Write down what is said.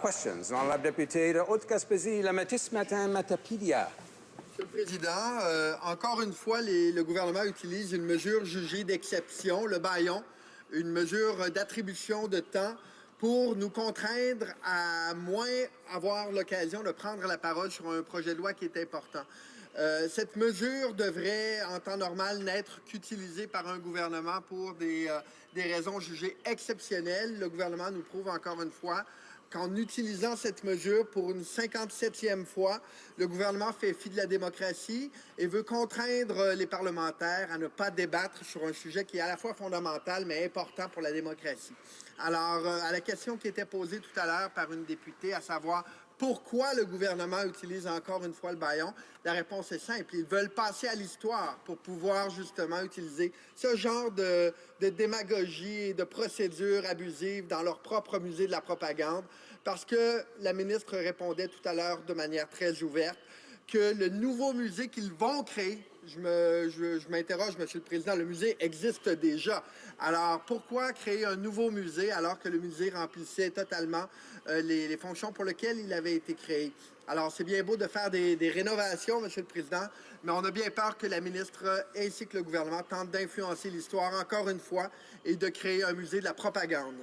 Questions. Honorable député de Haute-Gaspésie, le Métis Matin Matapédia. Monsieur le Président, encore une fois, le gouvernement utilise une mesure jugée d'exception, le bâillon, une mesure d'attribution de temps pour nous contraindre à moins avoir l'occasion de prendre la parole sur un projet de loi qui est important. Cette mesure devrait, en temps normal, n'être qu'utilisée par un gouvernement pour des raisons jugées exceptionnelles. Le gouvernement nous prouve encore une fois qu'en utilisant cette mesure pour une 57e fois, le gouvernement fait fi de la démocratie et veut contraindre les parlementaires à ne pas débattre sur un sujet qui est à la fois fondamental mais important pour la démocratie. Alors, à la question qui était posée tout à l'heure par une députée, à savoir pourquoi le gouvernement utilise encore une fois le bâillon, la réponse est simple. Ils veulent passer à l'histoire pour pouvoir justement utiliser ce genre de démagogie et de procédures abusives dans leur propre musée de la propagande, parce que la ministre répondait tout à l'heure de manière très ouverte que le nouveau musée qu'ils vont créer, je m'interroge, Monsieur le Président, le musée existe déjà. Alors, pourquoi créer un nouveau musée alors que le musée remplissait totalement les fonctions pour lesquelles il avait été créé? Alors, c'est bien beau de faire des rénovations, Monsieur le Président, mais on a bien peur que la ministre ainsi que le gouvernement tentent d'influencer l'histoire encore une fois et de créer un musée de la propagande.